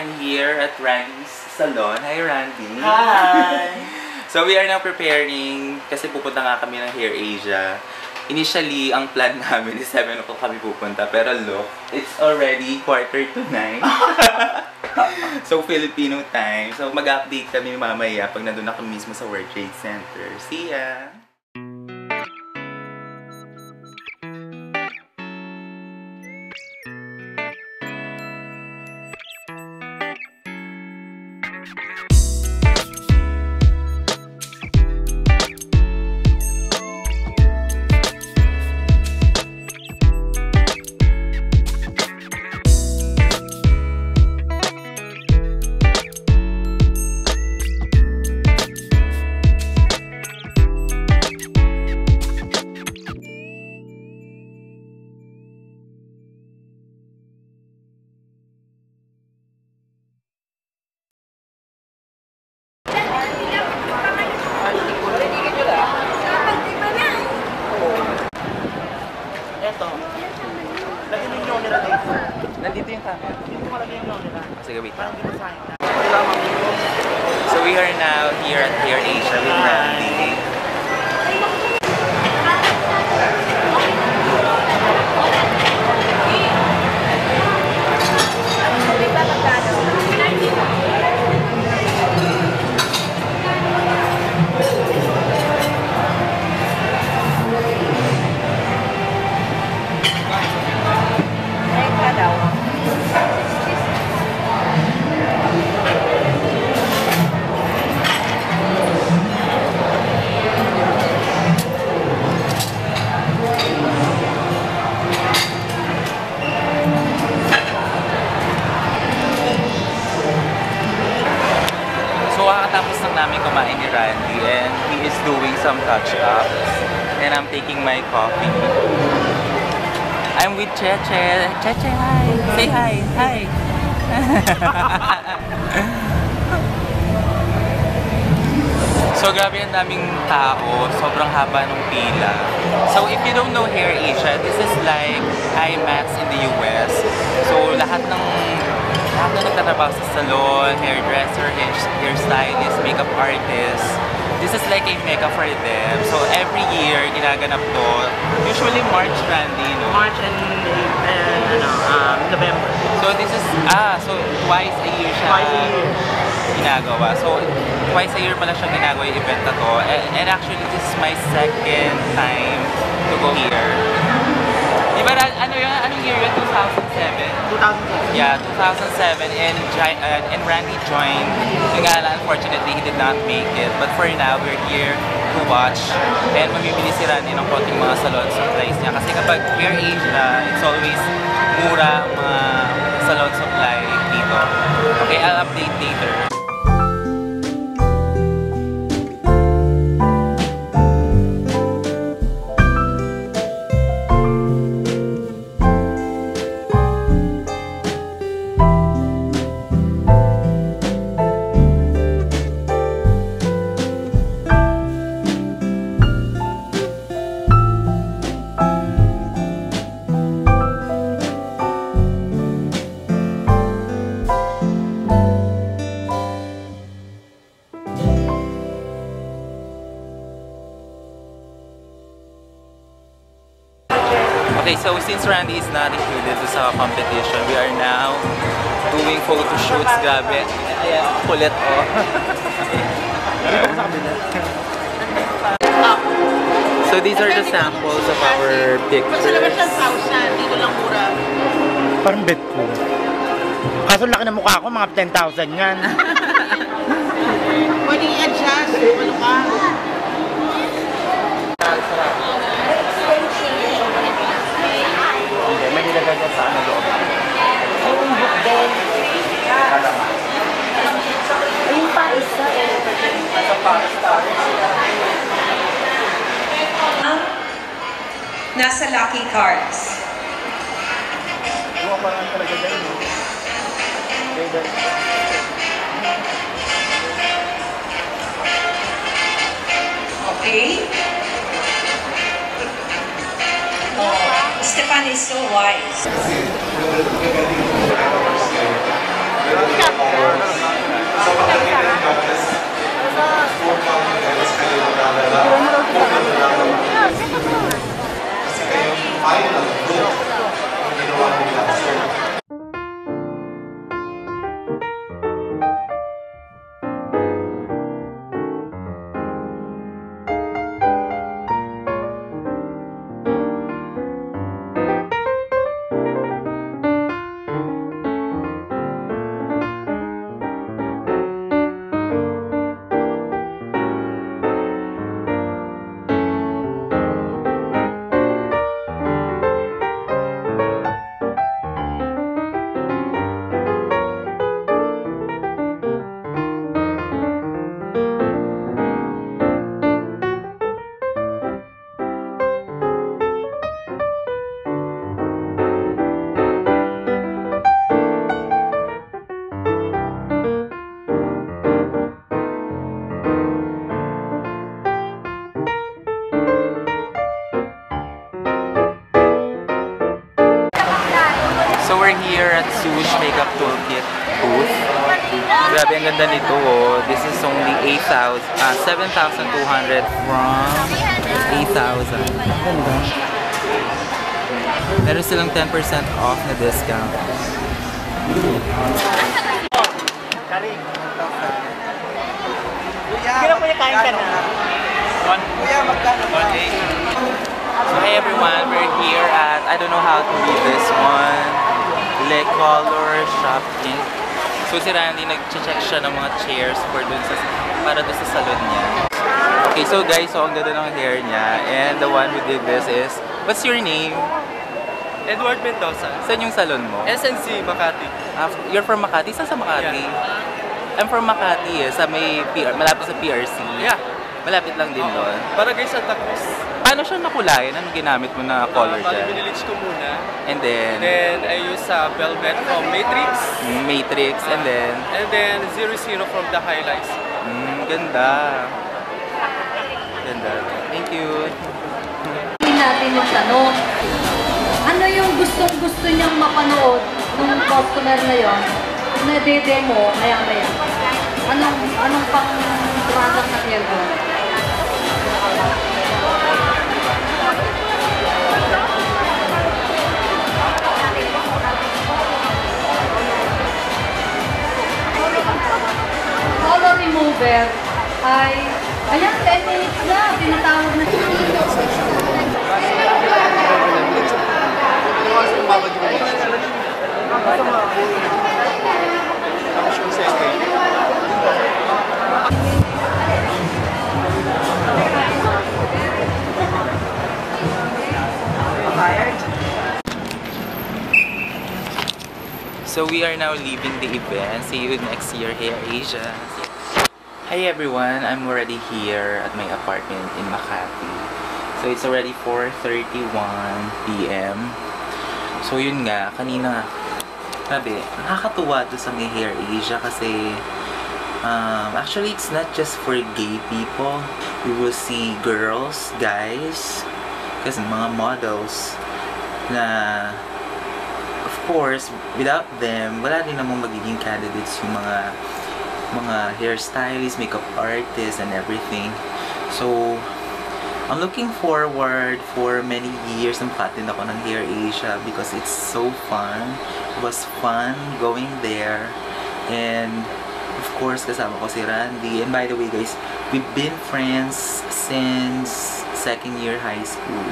I'm here at Randy's salon. Hi, Randy! Hi! So, we are now preparing, kasi pupunta nga kami ng Hair Asia. Initially, ang plan namin is 7 o'clock kami pupunta. Pero look, it's already 8:45. So, Filipino time. So, mag-update kami mamaya pag nandun na kami mismo sa World Trade Center. See ya! Nandito yung camera. Dito ko lagay yung camera. Sige, wait. Parang dito sa akin. So we are now here at Hair Asia with Randy. Tapos lang namin kumain ni Randy and he is doing some touch-ups and I'm taking my coffee. I'm with Cheche. Cheche, hi! Say hi! Hi! So grabe ang daming tao, sobrang haba ng pila. So if you don't know Hair Asia, this is like IMAX in the US. So lahat na nagtatrabaho sa salon, hairdresser, hairstylist, makeup artist. This is like a mecca for them. So every year, ginaganap to. Usually March, Randy, no? March and November. So this is, so twice a year siya ginagawa. So twice a year pala siya ginagawa yung event na to. And actually, this is my second time to go here. Diba, anong year yun? 2007? 2007. Yeah, 2007, and Randy joined. Unfortunately, he did not make it. But for now, we're here to watch. And mamimili si Randy ng konting mga salon supplies niya. Kasi kapag Hair Asia, it's always mura ang mga salon supply dito. Okay, I'll update later. Okay, so since Randy is not included sa competition, we are now doing photo shoots. Grabe. Ayan, kulit oh. So these are the samples of our pictures. Magsalaman siya 1,000, dito lang mura. Parang bet ko. Kaso laki na mukha ko, mga 10,000 yan. Pwede i-adjust, ano ka? May nilagay ka sa ano doon. Yung book din. Ayun pa isa. Nasa Lucky Cards. Buwa pa lang talaga dyan. Okay? Oh, Stefan is so wise. So we're here at Sush Makeup Toolkit booth. Grabe, ang ganda nito oh. This is only 7,200 from 8,000. Meron silang 10% off na discount. Kaya po yung kain ka na. Kuya, magkano ba? So hey everyone, we're here at, I don't know how to read this one, Le Color Shopping. So si Randy, nag-check siya ng mga chairs para dun sa salon niya. Okay, so guys, so ang ganda ng hair niya. And the one who did this is, what's your name? Edward Mendoza. Saan yung salon mo? SNC, Makati. You're from Makati? Saan sa Makati? Yeah. I'm from Makati eh, sa may malapit sa PRC. Yeah. Malapit lang din doon. Barangay Santa Cruz. Paano siya nakulayan? Anong ginamit mo na color dyan? Binilids ko muna. And then I use Velvet from Matrix. Matrix, and then 00 from the highlights. ganda. Ganda. Thank you. Hindi natin yung tanong. Ano yung gustong-gusto niyang mapanood ng customer na yon na demo maya-maya? Anong pang product na hair ko? Color remover ay, ayan, 10 minutes na, tinatawag na siya. So we are now leaving the event. See you next year here, Asia. Hi everyone, I'm already here at my apartment in Makati. So it's already 4:31 PM. So yun nga, kanina, sabi, nakakatuwa to sa may Hair Asia kasi actually it's not just for gay people. We will see girls, guys, kasi mga models na of course, without them, wala din namang magiging candidates yung mga hairstylists, makeup artists, and everything. So, I'm looking forward for many years na makatin ako ng Hair Asia because it's so fun. It was fun going there. And, of course, kasama ko si Randy. And by the way, guys, we've been friends since second year high school.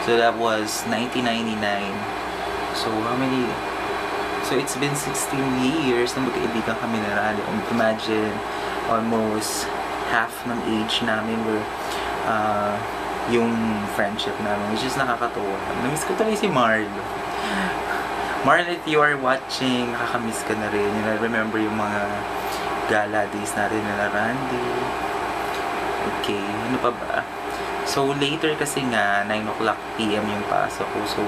So, that was 1999. So, how many? So, it's been 16 years na magkaibigan kami na Randy. Imagine, almost half ng age namin were yung friendship namin, which is nakakatuwa. Namiss ko tuloy si Marl. Marl, if you are watching, nakakamiss ka na rin. I remember yung mga gala days natin na Randy. Okay, ano pa ba? So, later kasi nga, 9 o'clock PM yung pasok ko. So,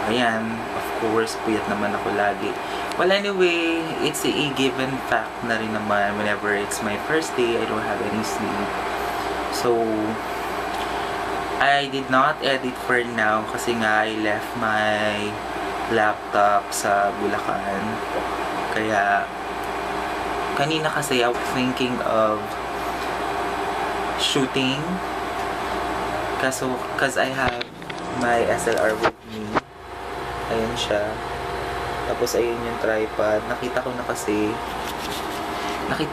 ayan, of course, puyat naman ako lagi. Well, anyway, it's a given fact na rin naman whenever it's my first day, I don't have any sleep. So, I did not edit for now kasi nga I left my laptop sa Bulacan. Kaya kanina kasi I was thinking of shooting. Kaso, cause I have my SLR with me. Ayan siya. Tapos ayun yung tripod. Nakita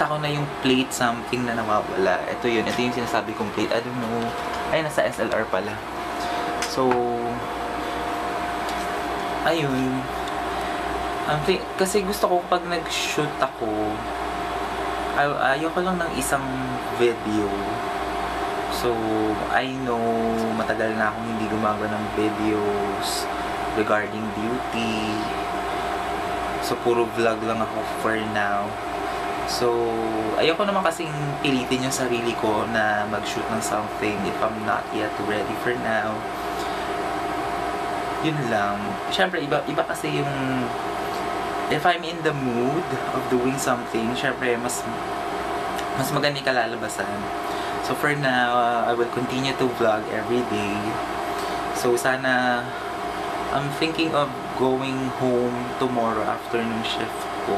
ko na yung plate something na nawawala. Ito yung sinasabi kong plate. I don't know. Ay, nasa SLR pala. So, ayun. Kasi gusto ko pag nag-shoot ako, ayoko lang ng isang video. So, I know matagal na akong hindi gumagawa ng videos regarding beauty. So, puro vlog lang ako for now. So, ayoko naman kasing pilitin yung sarili ko na mag-shoot ng something if I'm not yet ready for now. Yun lang. Siyempre, iba kasi yung if I'm in the mood of doing something, syempre, mas maganda yung kalalabasan. So, for now, I will continue to vlog every day. So, sana, I'm thinking of going home tomorrow after nung shift ko.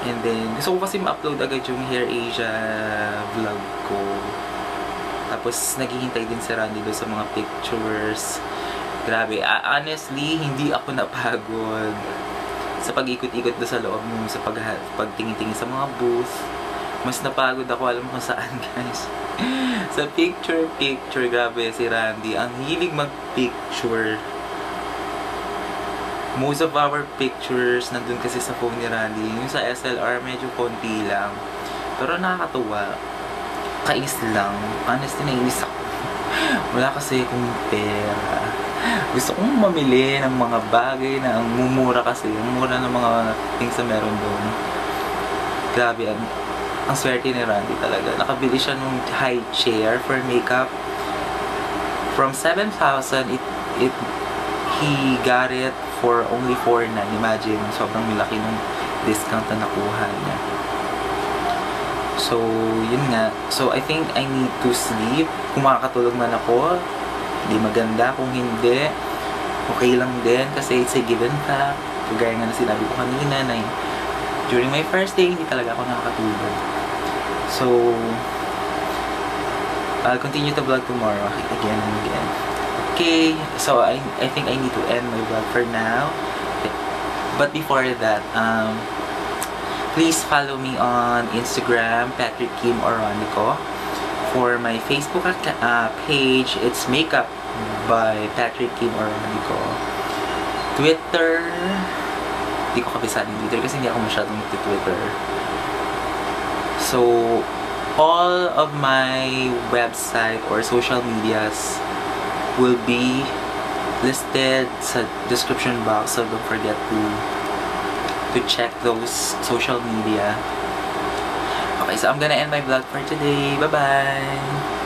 And then, gusto ko kasi ma-upload agad yung Hair Asia vlog ko. Tapos, naghihintay din si Randy doon sa mga pictures. Grabe, honestly, hindi ako napagod sa pag-ikot-ikot doon sa loob mo, sa pagtingin-tingin sa mga booth. Mas napagod ako, alam mo kung saan, guys. Sa picture, grabe si Randy. Ang hilig mag-picture. Most of our pictures nandun kasi sa phone ni Randy. Yung sa SLR, medyo konti lang. Pero nakakatuwa. Kais lang. Honestly, nainis ako. Wala kasi akong pera. Gusto kong mamili ng mga bagay na ang mumura kasi. Ang mura ng mga things na meron doon. Grabe, ang swerte ni Randy talaga. Nakabili siya nung high chair for makeup. From 7,000, he got it for only 4,900. Imagine, sobrang malaki nung discount na nakuha niya. So, yun nga. So, I think I need to sleep. Kung makakatulog man ako, hindi maganda. Kung hindi, okay lang din. Kasi it's a given fact. Kagaya nga na sinabi ko kanina na during my first day, hindi talaga ako nakakatulog. So, I'll continue to vlog tomorrow again and again. Okay, so I think I need to end my vlog for now. But before that, please follow me on Instagram, Patrick Kim Oronico. For my Facebook page, it's Makeup by Patrick Kim Oronico. Twitter, hindi ko kabisado yung Twitter kasi hindi ako masyadong Twitter. So, all of my website or social medias will be listed sa description box, so don't forget to check those social media. Okay, so I'm gonna end my vlog for today. Bye-bye!